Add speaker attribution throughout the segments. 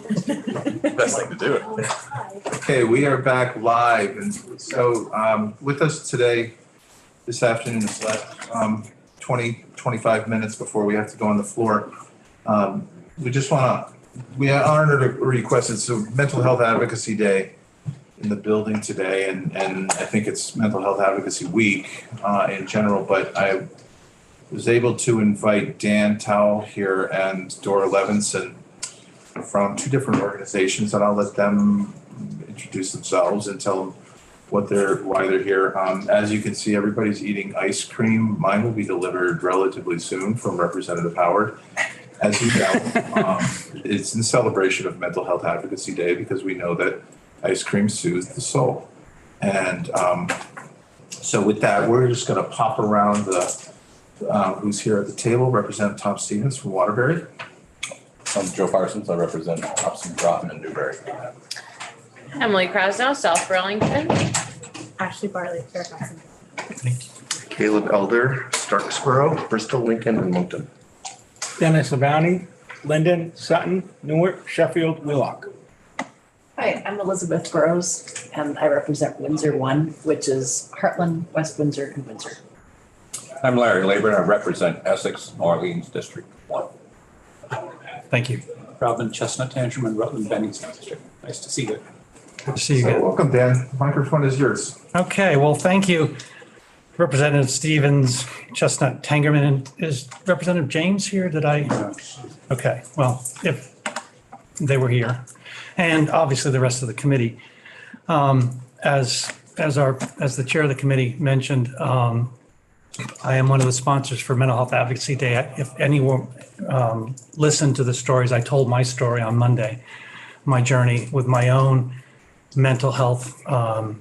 Speaker 1: Best thing to do.
Speaker 2: Okay, we are back live, and so with us today, this afternoon is left 25 minutes before we have to go on the floor. We honored a request. It's a Mental Health Advocacy Day in the building today, and I think it's Mental Health Advocacy Week in general, but I was able to invite Dan Towle here and Dora Levinson from two different organizations, and I'll let them introduce themselves and tell them why they're here. As you can see, everybody's eating ice cream. Mine will be delivered relatively soon from Representative Howard. As you know, it's in celebration of Mental Health Advocacy Day because we know that ice cream soothes the soul. And so with that, we're just going to pop around who's here at the table. Representative Tom Stevens from Waterbury.
Speaker 1: I'm Joe Parsons. I represent Hobson, Groton, and Newbury.
Speaker 3: Emily Krasnow, South Burlington.
Speaker 4: Ashley Barley, Fairfax.
Speaker 5: Caleb Elder, Starksboro, Bristol, Lincoln, and Moncton.
Speaker 6: Dennis Labonte, Linden, Sutton, Newark, Sheffield, Wheelock.
Speaker 7: Hi, I'm Elizabeth Burrows, and I represent Windsor 1, which is Heartland, West Windsor, and Windsor.
Speaker 8: I'm Larry Labor, and I represent Essex, Orleans, District 1.
Speaker 9: Thank you. Robin Chestnut, Tangerman, Rutland, Bennington District. Nice to see you.
Speaker 6: Good to see you
Speaker 2: So
Speaker 6: again.
Speaker 2: welcome, Dan. The microphone is yours.
Speaker 9: Okay, well, thank you, Representative Stevens, Chestnut, Tangerman. And is Representative James here? Did I? Okay, well, if they were here. And obviously the rest of the committee. As the chair of the committee mentioned, I am one of the sponsors for Mental Health Advocacy Day. If anyone listened to the stories, I told my story on Monday, my journey with my own mental health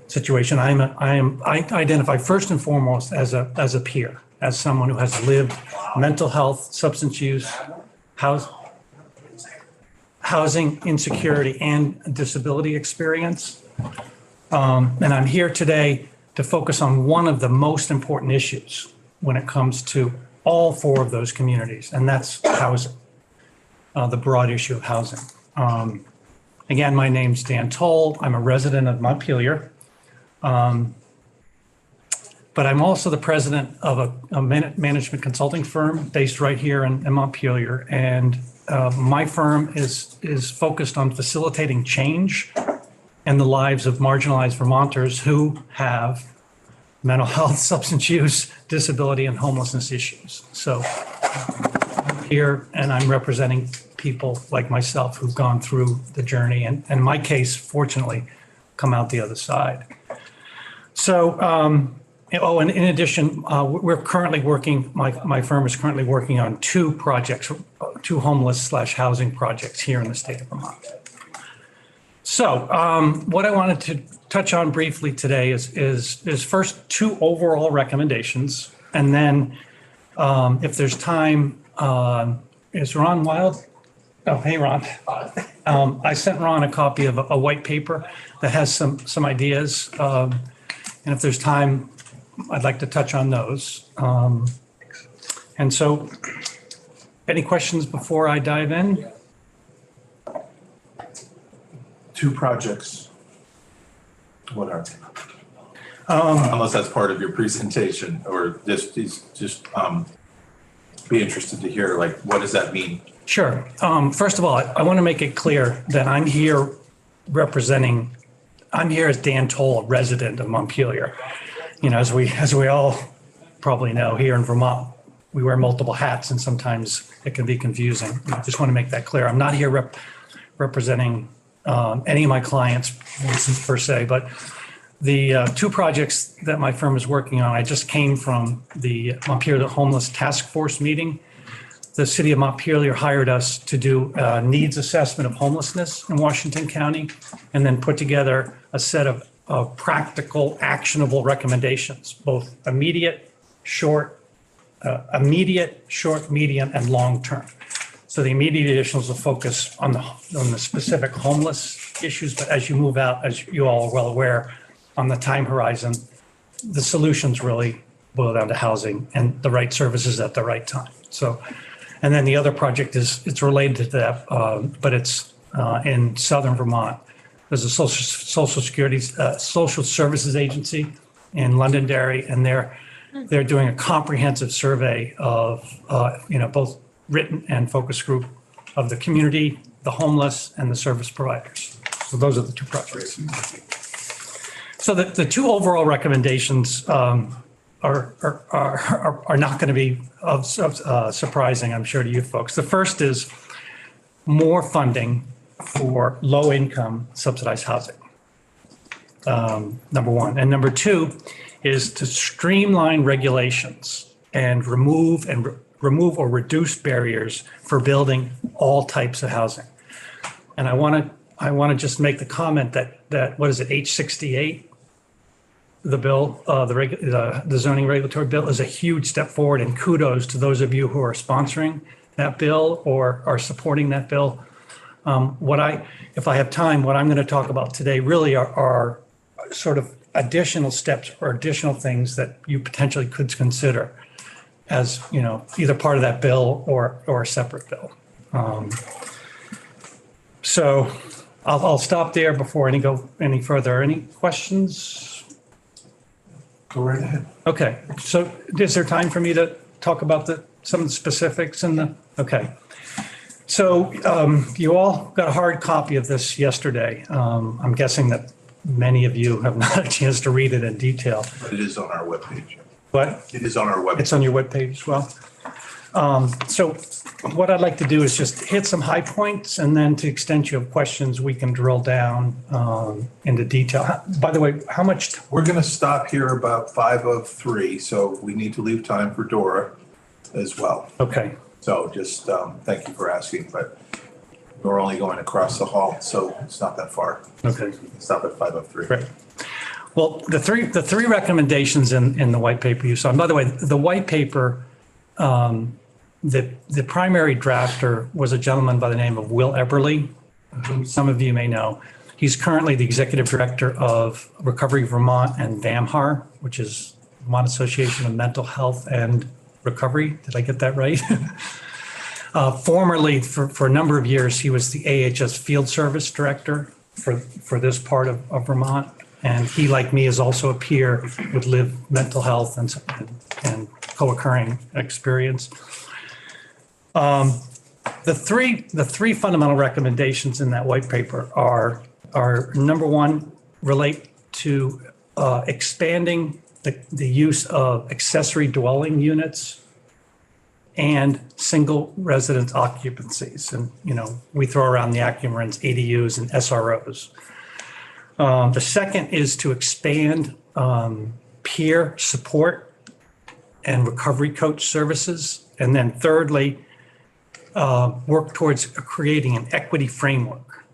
Speaker 9: situation. I identify first and foremost as a peer, as someone who has lived mental health, substance use, housing insecurity, and disability experience. And I'm here today to focus on one of the most important issues when it comes to all four of those communities, and that's housing, the broad issue of housing. Again, my name's Dan Towle. I'm a resident of Montpelier, but I'm also the president of a management consulting firm based right here in Montpelier, and my firm is focused on facilitating change in the lives of marginalized Vermonters who have mental health, substance use, disability, and homelessness issues. So I'm here and I'm representing people like myself who've gone through the journey and in my case, fortunately, come out the other side. So, and in addition, we're currently working, my firm is currently working on two projects, two homeless/housing projects here in the state of Vermont. So what I wanted to touch on briefly today is first two overall recommendations, and then if there's time, is Ron Wild? Oh, hey, Ron. I sent Ron a copy of a white paper that has some ideas, and if there's time, I'd like to touch on those. And so, any questions before I dive in?
Speaker 2: Two projects. What are they? Unless that's part of your presentation, or just be interested to hear, like, what does that mean?
Speaker 9: Sure. First of all, I want to make it clear that I'm here as Dan Towle, a resident of Montpelier. You know, as we all probably know, here in Vermont, we wear multiple hats and sometimes it can be confusing. I just want to make that clear. I'm not here representing any of my clients per se, but the two projects that my firm is working on, I just came from the Montpelier Homeless Task Force meeting. The city of Montpelier hired us to do a needs assessment of homelessness in Washington County, and then put together a set of practical, actionable recommendations, both immediate, short, medium, and long term. So the immediate additions will focus on the specific homeless issues, but as you move out, as you all are well aware, on the time horizon, the solutions really boil down to housing and the right services at the right time. So, and then the other project it's related to that, but it's in southern Vermont. There's a social security, social services agency in Londonderry, and they're doing a comprehensive survey of, both written and focus group of the community, the homeless, and the service providers. So those are the two projects. So the two overall recommendations are not going to be surprising, I'm sure, to you folks. The first is more funding for low-income subsidized housing, number one. And number two is to streamline regulations and remove or reduce barriers for building all types of housing. And I want to just make the comment that what is it, H68? The bill, the zoning regulatory bill is a huge step forward, and kudos to those of you who are sponsoring that bill or are supporting that bill. If I have time, what I'm going to talk about today really are sort of additional steps or additional things that you potentially could consider as, either part of that bill or a separate bill. So I'll stop there before go any further. Any questions?
Speaker 2: Go right ahead.
Speaker 9: Okay, so is there time for me to talk about some of the specifics okay. So you all got a hard copy of this yesterday. I'm guessing that many of you have not had a chance to read it in detail.
Speaker 2: But it is on our webpage.
Speaker 9: But
Speaker 2: It is on our webpage.
Speaker 9: it's on your webpage as well. So what I'd like to do is just hit some high points, and then to the extent you have questions, we can drill down into detail. By the way, how much?
Speaker 2: We're going to stop here about 5:03, so we need to leave time for Dora as well.
Speaker 9: Okay,
Speaker 2: So just thank you for asking, but we're only going across the hall, so it's not that far.
Speaker 9: okay.
Speaker 2: We can stop at 5:03.
Speaker 9: Great. Well, the three recommendations in the white paper you saw, and by the way, the white paper, the primary drafter was a gentleman by the name of Will Eberly, whom some of you may know. He's currently the executive director of Recovery Vermont and VAMHAR, which is Vermont Association of Mental Health and Recovery. Did I get that right? Formerly, for a number of years, he was the AHS Field Service Director for this part of Vermont. And he, like me, is also a peer with lived mental health and co-occurring experience. The three fundamental recommendations in that white paper are number one, relate to expanding the use of accessory dwelling units and single residence occupancies. And, we throw around the acronyms ADUs and SROs. The second is to expand peer support and recovery coach services. And then thirdly, work towards creating an equity framework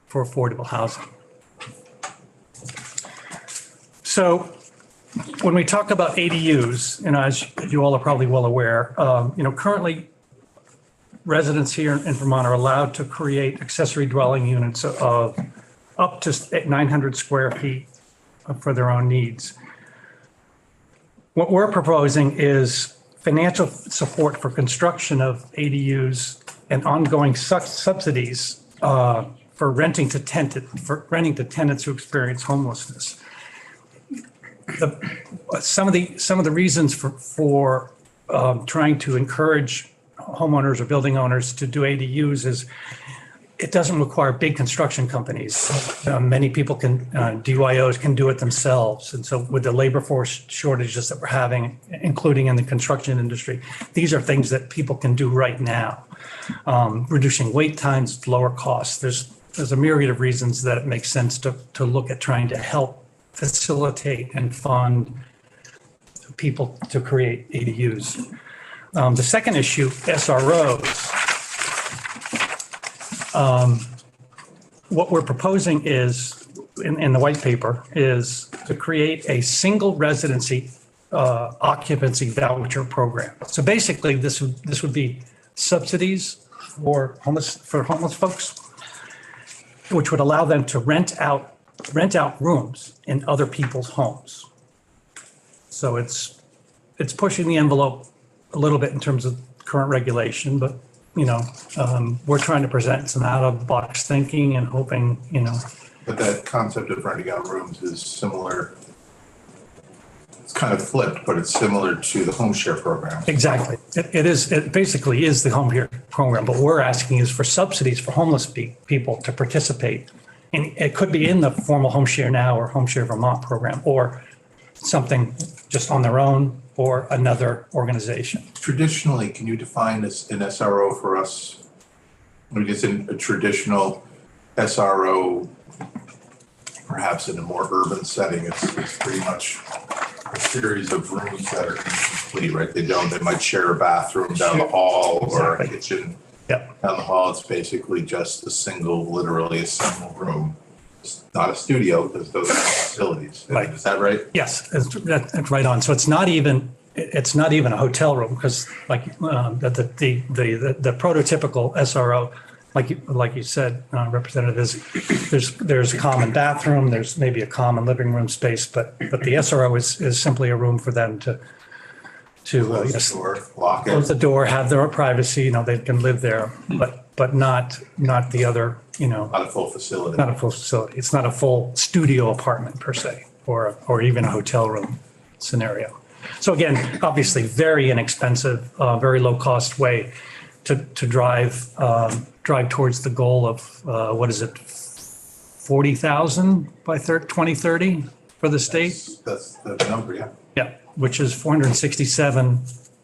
Speaker 9: for affordable housing. So when we talk about ADUs, as you all are probably well aware, currently residents here in Vermont are allowed to create accessory dwelling units of up to 900 square feet for their own needs. What we're proposing is financial support for construction of ADUs and ongoing subsidies for renting to tenants who experience homelessness. Some of the reasons for trying to encourage homeowners or building owners to do ADUs is it doesn't require big construction companies. Many people DYOs can do it themselves. And so with the labor force shortages that we're having, including in the construction industry, these are things that people can do right now. Reducing wait times, lower costs. There's a myriad of reasons that it makes sense to look at trying to help facilitate and fund people to create ADUs. The second issue, SROs. What we're proposing is, in the white paper, is to create a single residency occupancy voucher program. So basically, this would be subsidies for homeless folks, which would allow them to rent out rooms in other people's homes. So it's pushing the envelope a little bit in terms of current regulation, but we're trying to present some out of the box thinking and hoping,
Speaker 2: But that concept of renting out rooms is similar. It's kind of flipped, but it's similar to the home share program.
Speaker 9: exactly. It basically is the home care program, but we're asking is for subsidies for homeless people to participate. And it could be in the formal Home Share Now or Home Share Vermont program, or something just on their own or another organization.
Speaker 2: Traditionally, can you define an SRO for us? I mean, it's in a traditional SRO, perhaps in a more urban setting, it's pretty much a series of rooms that are incomplete, right? They might share a bathroom down the hall or a
Speaker 9: Exactly.
Speaker 2: kitchen.
Speaker 9: Yep.
Speaker 2: Down the hall, it's basically just literally a single room. It's not a studio because those are facilities.
Speaker 9: Right.
Speaker 2: Is that right?
Speaker 9: Yes, that's right on. So it's not even a hotel room because the prototypical SRO, like you said, Representative, there's a common bathroom, there's maybe a common living room space, but the SRO is simply a room for them to
Speaker 2: Close the door, lock
Speaker 9: close the
Speaker 2: it,
Speaker 9: door, have their privacy, they can live there, but not the other,
Speaker 2: not a full facility.
Speaker 9: not a full facility. It's not a full studio apartment per se, or even a hotel room scenario. So again, obviously very inexpensive, very low cost way to drive towards the goal of, 40,000 by 2030 for the state?
Speaker 2: That's the number, yeah.
Speaker 9: Yeah, which is 467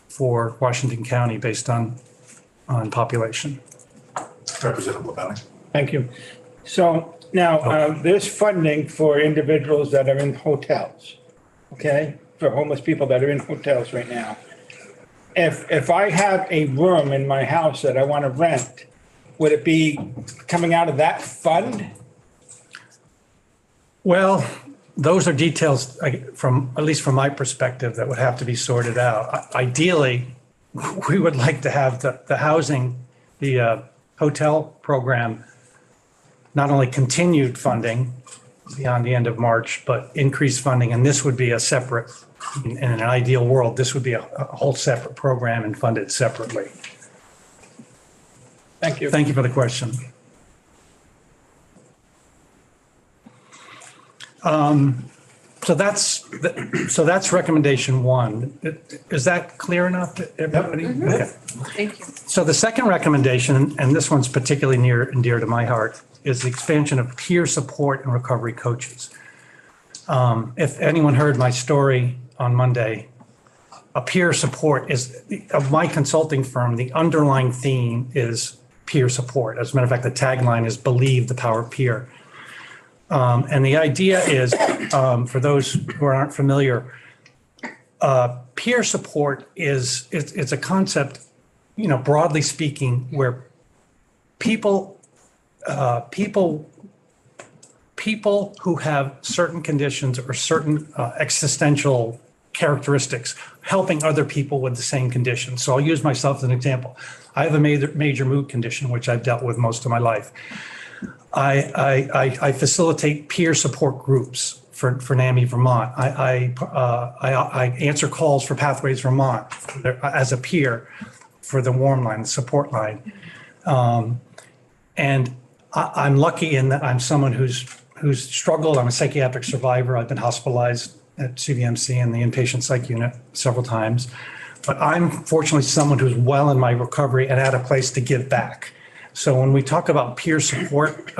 Speaker 9: for Washington County based on population.
Speaker 2: Representative LaBonte.
Speaker 6: Thank you. So now, there's funding for individuals that are in hotels, okay? For homeless people that are in hotels right now. If I have a room in my house that I want to rent, would it be coming out of that fund?
Speaker 9: Well, those are details at least from my perspective, that would have to be sorted out. Ideally, we would like to have the housing, the hotel program, not only continued funding beyond the end of March, but increased funding. And this would be a separate, in an ideal world, this would be a whole separate program and funded separately.
Speaker 6: Thank you.
Speaker 9: Thank you for the question. So that's recommendation one. Is that clear enough to everybody? Okay.
Speaker 3: Thank you.
Speaker 9: So the second recommendation, and this one's particularly near and dear to my heart, is the expansion of peer support and recovery coaches. If anyone heard my story on Monday, a peer support is, of my consulting firm, the underlying theme is peer support. As a matter of fact, the tagline is "Believe the Power of Peer." And the idea is, for those who aren't familiar, peer support it's a concept, broadly speaking, where people who have certain conditions or certain existential characteristics, helping other people with the same condition. So I'll use myself as an example. I have a major mood condition, which I've dealt with most of my life. I facilitate peer support groups for NAMI Vermont. I answer calls for Pathways Vermont as a peer for the warm line, the support line. And I'm lucky in that I'm someone who's struggled. I'm a psychiatric survivor. I've been hospitalized at CVMC in the inpatient psych unit several times. But I'm fortunately someone who's well in my recovery and at a place to give back. So when we talk about peer support,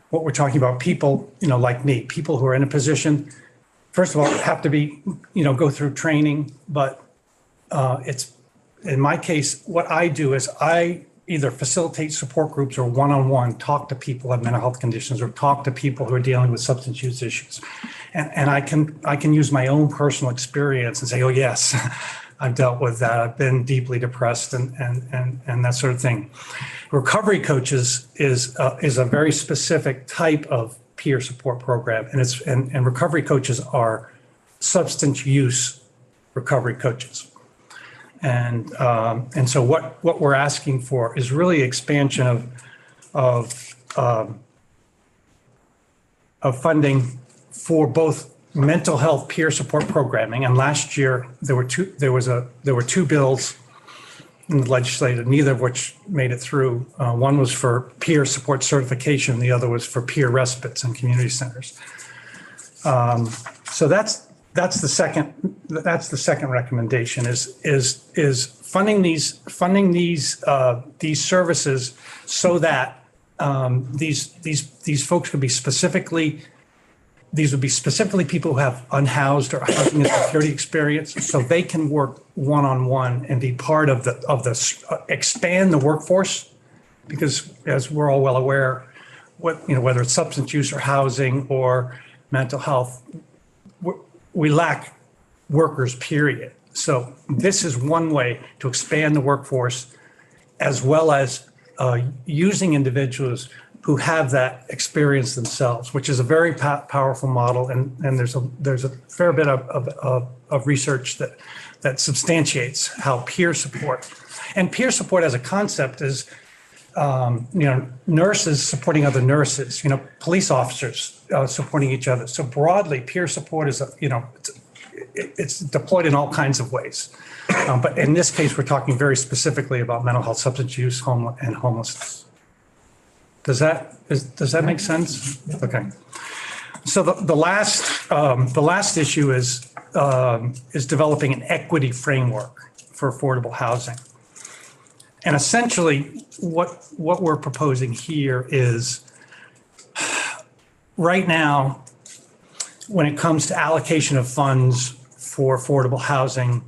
Speaker 9: what we're talking about, people, like me, people who are in a position, first of all, have to be, go through training, but it's, in my case, what I do is I either facilitate support groups or one-on-one talk to people who have mental health conditions or talk to people who are dealing with substance use issues. And I can use my own personal experience and say, oh, yes, I've dealt with that. I've been deeply depressed and that sort of thing. Recovery coaches is a very specific type of peer support program. And recovery coaches are substance use recovery coaches. And so what we're asking for is really expansion of funding for both mental health peer support programming. And last year there were two bills in the legislature, neither of which made it through. One was for peer support certification, the other was for peer respites in community centers. So that's the second recommendation is funding these services so that these folks could be these would be specifically people who have unhoused or housing insecurity experience, so they can work one-on-one and be part of expand the workforce, because as we're all well aware, whether it's substance use or housing or mental health, we lack workers, period. So this is one way to expand the workforce, as well as using individuals who have that experience themselves, which is a very powerful model. And there's a fair bit of research that substantiates how peer support as a concept is, nurses supporting other nurses, police officers supporting each other. So broadly, peer support is, it's deployed in all kinds of ways. But in this case, we're talking very specifically about mental health, substance use, and homelessness. Does that make sense? Okay. So the last issue is developing an equity framework for affordable housing. And essentially what we're proposing here is, right now, when it comes to allocation of funds for affordable housing,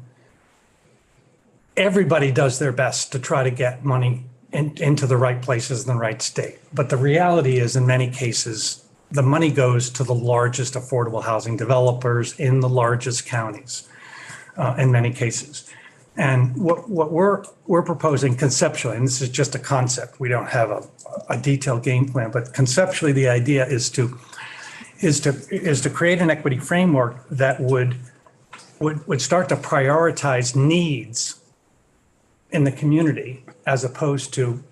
Speaker 9: everybody does their best to try to get money into the right places in the right state. But the reality is, in many cases, the money goes to the largest affordable housing developers in the largest counties, in many cases. And what we're proposing conceptually, and this is just a concept, we don't have a detailed game plan, but conceptually the idea is to create an equity framework that would start to prioritize needs in the community, as opposed to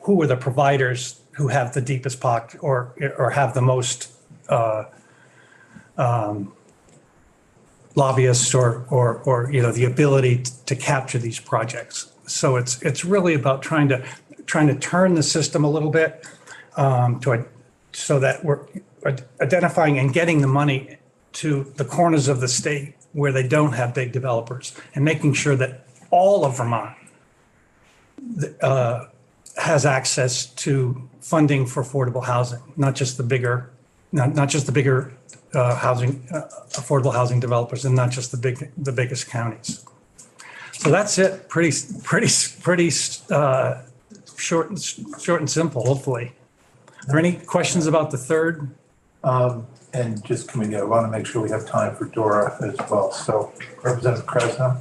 Speaker 9: who are the providers who have the deepest pocket or have the most lobbyists or the ability to capture these projects. So it's really about trying to turn the system a little bit so that we're identifying and getting the money to the corners of the state where they don't have big developers, and making sure that all of Vermont has access to funding for affordable housing, not just the bigger affordable housing developers, and not just the biggest counties. So that's it. Pretty short and simple. Hopefully. Are there any questions about the third?
Speaker 2: And just coming, I want to make sure we have time for Dora as well. So Representative Krasnow.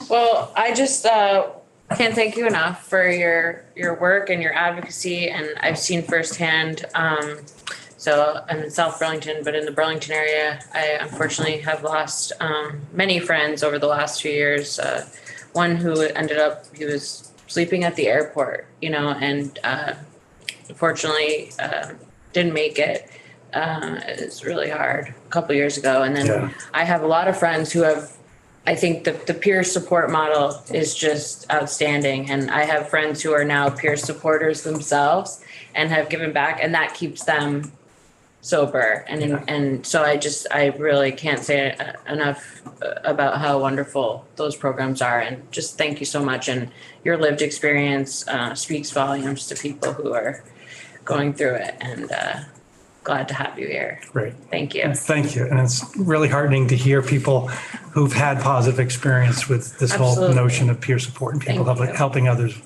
Speaker 3: Well, I just can't thank you enough for your work and your advocacy. And I've seen firsthand, so I'm in South Burlington, but in the Burlington area, I unfortunately have lost many friends over the last few years. One who ended up, he was sleeping at the airport, and unfortunately didn't make it. It's really hard a couple of years ago. And then I have a lot of friends who have, I think the peer support model is just outstanding. And I have friends who are now peer supporters themselves and have given back, and that keeps them sober. And so I really can't say enough about how wonderful those programs are. And just thank you so much. And your lived experience speaks volumes to people who are going through it. And glad to have you here.
Speaker 9: Great.
Speaker 3: Thank you.
Speaker 9: Thank you. And it's really heartening to hear people who've had positive experience with this
Speaker 3: Absolutely.
Speaker 9: whole notion of peer support and people
Speaker 3: Thank you.
Speaker 9: helping others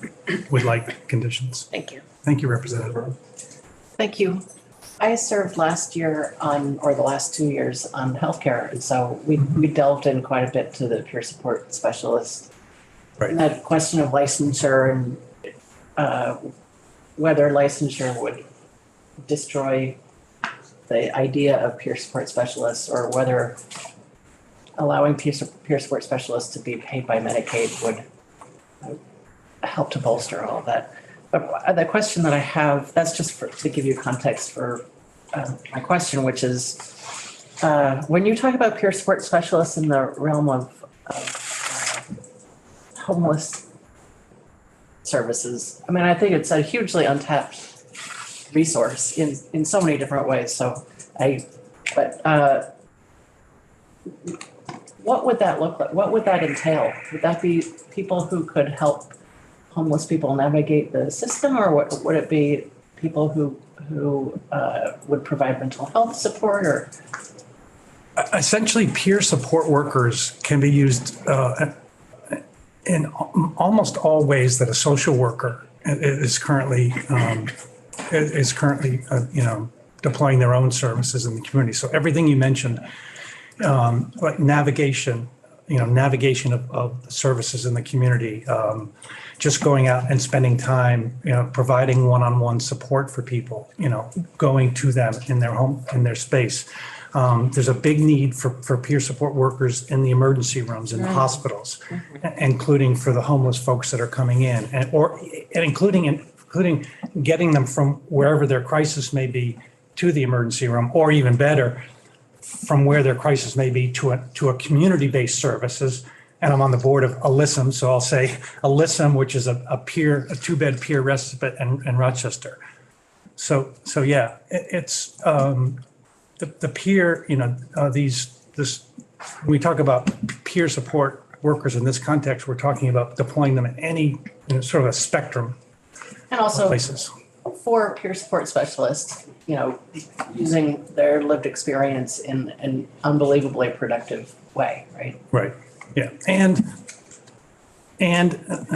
Speaker 9: with like conditions.
Speaker 3: Thank you.
Speaker 9: Thank you, Representative.
Speaker 7: Thank you. I served last year the last 2 years on healthcare. And so we delved in quite a bit to the peer support specialist.
Speaker 9: Right.
Speaker 7: That question of licensure and whether licensure would destroy the idea of peer support specialists, or whether allowing peer support specialists to be paid by Medicaid would help to bolster all of that. But the question that I have, that's just to give you context for my question, which is, when you talk about peer support specialists in the realm of homeless services. I mean, I think it's a hugely untapped resource in so many different ways. So what would that look like? What would that entail? Would that be people who could help homeless people navigate the system, or would it be people who would provide mental health support, or?
Speaker 9: Essentially, peer support workers can be used in almost all ways that a social worker is currently deploying their own services in the community. So everything you mentioned, like navigation of the services in the community, just going out and spending time, providing one-on-one support for people, going to them in their home, in their space. There's a big need for peer support workers in the emergency rooms, in the hospitals, including for the homeless folks that are coming in, and including getting them from wherever their crisis may be to the emergency room, or even better, from where their crisis may be to a community-based services. And I'm on the board of ALISM, so I'll say ALISM, which is a two-bed peer respite in Rochester. So yeah, it's the peer, we talk about peer support workers in this context, we're talking about deploying them in any sort of a spectrum
Speaker 7: And
Speaker 9: of
Speaker 7: also
Speaker 9: places.
Speaker 7: for peer support specialists, using their lived experience in an unbelievably productive way, right?
Speaker 9: Right, yeah. And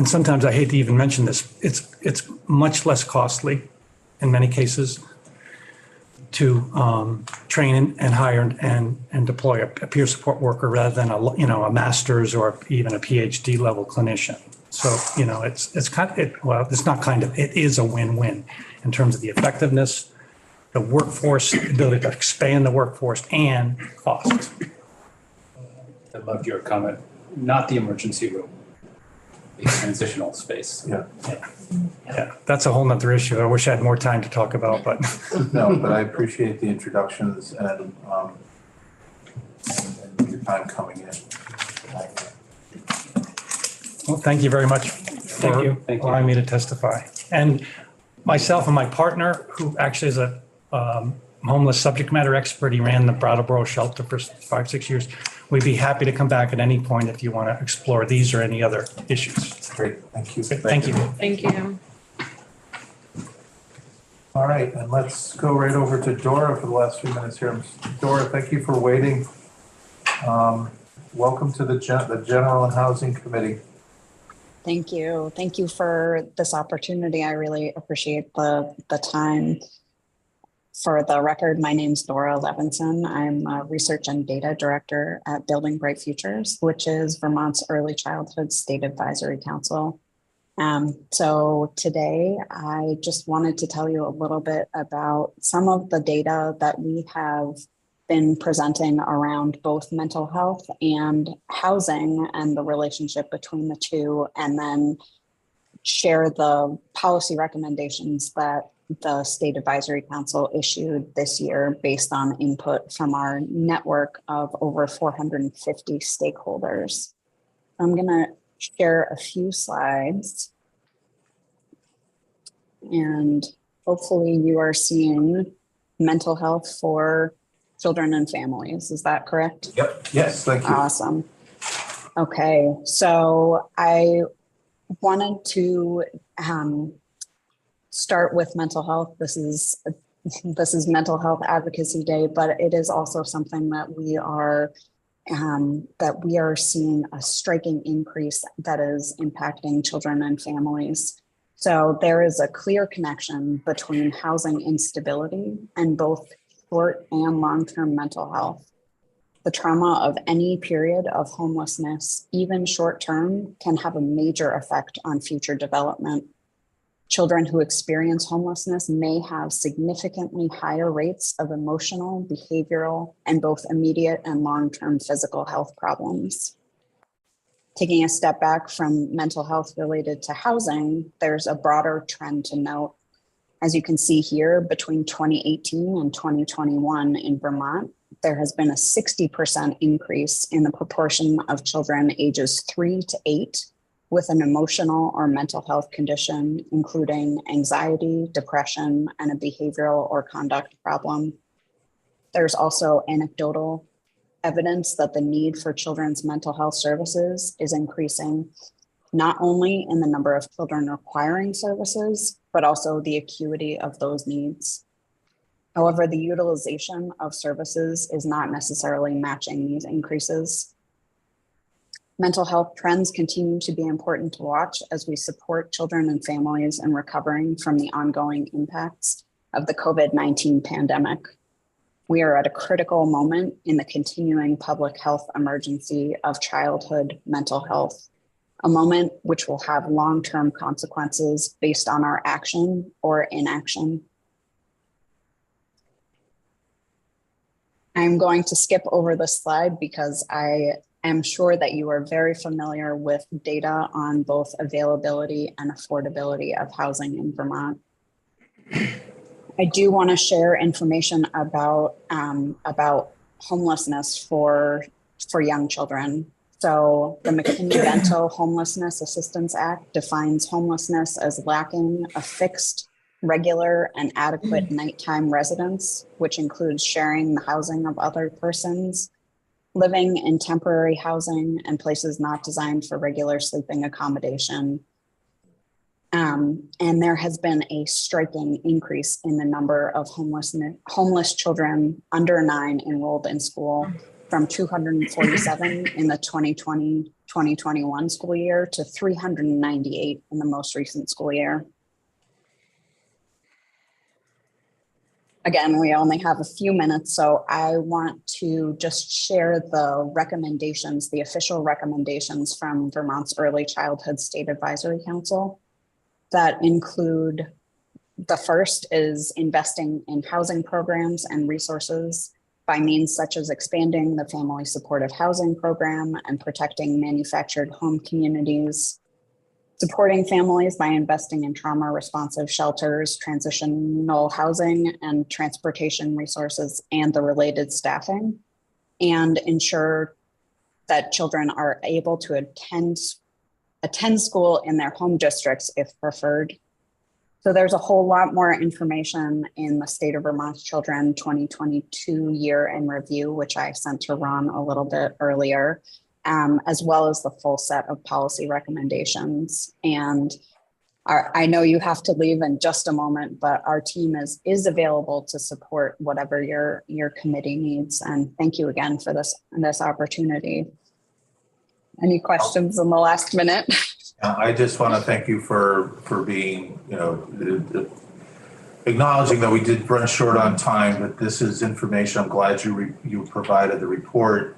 Speaker 9: sometimes I hate to even mention this, it's much less costly in many cases to train and hire and deploy a peer support worker rather than a master's or even a PhD level clinician. So, it is a win-win in terms of the effectiveness, the workforce, the ability to expand the workforce, and cost.
Speaker 10: I loved your comment, not the emergency room, the transitional space.
Speaker 9: Yeah, that's a whole nother issue. I wish I had more time to talk about, but.
Speaker 2: No, but I appreciate the introductions and your time coming in.
Speaker 9: Well, thank you very much for
Speaker 10: Thank you.
Speaker 9: allowing me to testify. And myself and my partner, who actually is a homeless subject matter expert, he ran the Brattleboro shelter for 5-6 years. We'd be happy to come back at any point if you want to explore these or any other issues.
Speaker 2: Great, thank you.
Speaker 9: Thank you.
Speaker 3: Thank you.
Speaker 2: All right, and let's go right over to Dora for the last few minutes here. Dora, thank you for waiting. Welcome to the General and Housing Committee.
Speaker 11: Thank you. Thank you for this opportunity. I really appreciate the time. For the record, my name's Dora Levinson. I'm a Research and Data Director at Building Bright Futures, which is Vermont's Early Childhood State Advisory Council. So today, I just wanted to tell you a little bit about some of the data that we have been presenting around both mental health and housing and the relationship between the two, and then share the policy recommendations that the State Advisory Council issued this year based on input from our network of over 450 stakeholders. I'm going to share a few slides, and hopefully you are seeing mental health for children and families. Is that correct?
Speaker 2: Yep. Yes, thank you.
Speaker 11: Awesome. Okay, so I wanted to start with mental health. This is Mental Health Advocacy Day, but it is also something that we are seeing a striking increase that is impacting children and families. So there is a clear connection between housing instability and both short and long-term mental health. The trauma of any period of homelessness, even short-term, can have a major effect on future development. Children who experience homelessness may have significantly higher rates of emotional, behavioral, and both immediate and long-term physical health problems. Taking a step back from mental health related to housing, there's a broader trend to note. As you can see here, between 2018 and 2021 in Vermont, there has been a 60% increase in the proportion of children ages 3 to 8 with an emotional or mental health condition, including anxiety, depression, and a behavioral or conduct problem. There's also anecdotal evidence that the need for children's mental health services is increasing, not only in the number of children requiring services, but also the acuity of those needs. However, the utilization of services is not necessarily matching these increases. Mental health trends continue to be important to watch as we support children and families in recovering from the ongoing impacts of the COVID-19 pandemic. We are at a critical moment in the continuing public health emergency of childhood mental health, a moment which will have long-term consequences based on our action or inaction. I'm going to skip over this slide because I am sure that you are very familiar with data on both availability and affordability of housing in Vermont. I do want to share information about homelessness for young children. So the McKinney-Vento Homelessness Assistance Act defines homelessness as lacking a fixed, regular, and adequate nighttime residence, which includes sharing the housing of other persons, living in temporary housing and places not designed for regular sleeping accommodation. And there has been a striking increase in the number of homeless children under 9 enrolled in school, from 247 in the 2020-2021 school year to 398 in the most recent school year. Again, we only have a few minutes, so I want to just share the recommendations, the official recommendations from Vermont's Early Childhood State Advisory Council that include, the first is investing in housing programs and resources by means such as expanding the Family Supportive Housing Program and protecting manufactured home communities, supporting families by investing in trauma responsive shelters, transitional housing, and transportation resources and the related staffing, and ensure that children are able to attend school in their home districts if preferred. So there's a whole lot more information in the State of Vermont's Children 2022 year in review, which I sent to Ron a little bit earlier, as well as the full set of policy recommendations. And I know you have to leave in just a moment, but our team is available to support whatever your committee needs. And thank you again for this opportunity. Any questions in the last minute?
Speaker 2: I just want to thank you for being, acknowledging that we did run short on time, but this is information. I'm glad you provided the report.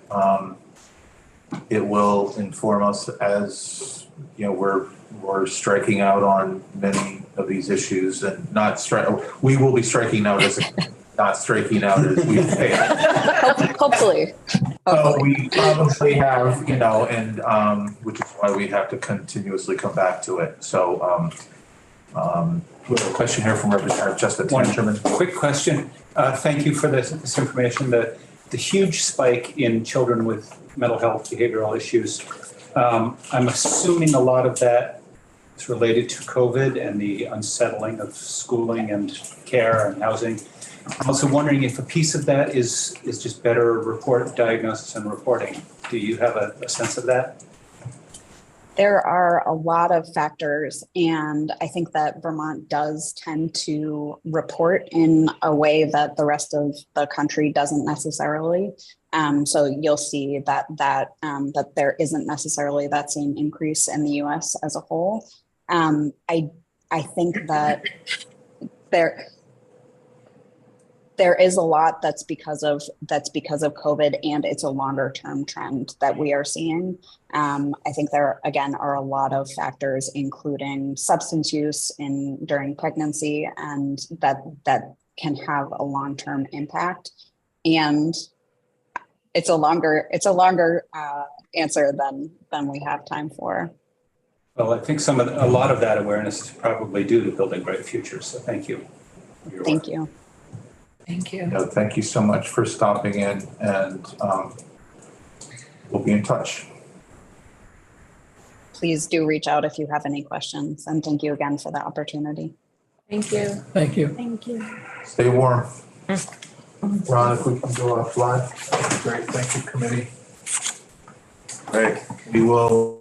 Speaker 2: It will inform us as, we're striking out on many of these issues, and we will be striking out as not striking out as we failed.
Speaker 11: Hopefully.
Speaker 2: So we probably have, and which is why we have to continuously come back to it. So we have a question here from Representative Justin Tenterman.
Speaker 10: Quick question. Thank you for this information. The huge spike in children with mental health behavioral issues. I'm assuming a lot of that is related to COVID and the unsettling of schooling and care and housing. I'm also wondering if a piece of that is just better diagnosis and reporting. Do you have a sense of that?
Speaker 11: There are a lot of factors, and I think that Vermont does tend to report in a way that the rest of the country doesn't necessarily. So you'll see that there isn't necessarily that same increase in the U.S. as a whole. I think that there is a lot that's because of COVID, and it's a longer term trend that we are seeing. I think there again are a lot of factors, including substance use during pregnancy, and that can have a long term impact. And it's a longer answer than we have time for.
Speaker 10: Well, I think a lot of that awareness is probably due to Building Bright Futures. So thank you.
Speaker 11: Thank you.
Speaker 3: Thank you.
Speaker 2: Thank you so much for stopping in, and we'll be in touch.
Speaker 11: please do reach out if you have any questions. And thank you again for the opportunity.
Speaker 3: Thank you.
Speaker 6: Thank you.
Speaker 4: Thank you.
Speaker 2: Stay warm. Ron, if we can go offline, that'd be great. Thank you, committee. All right, we will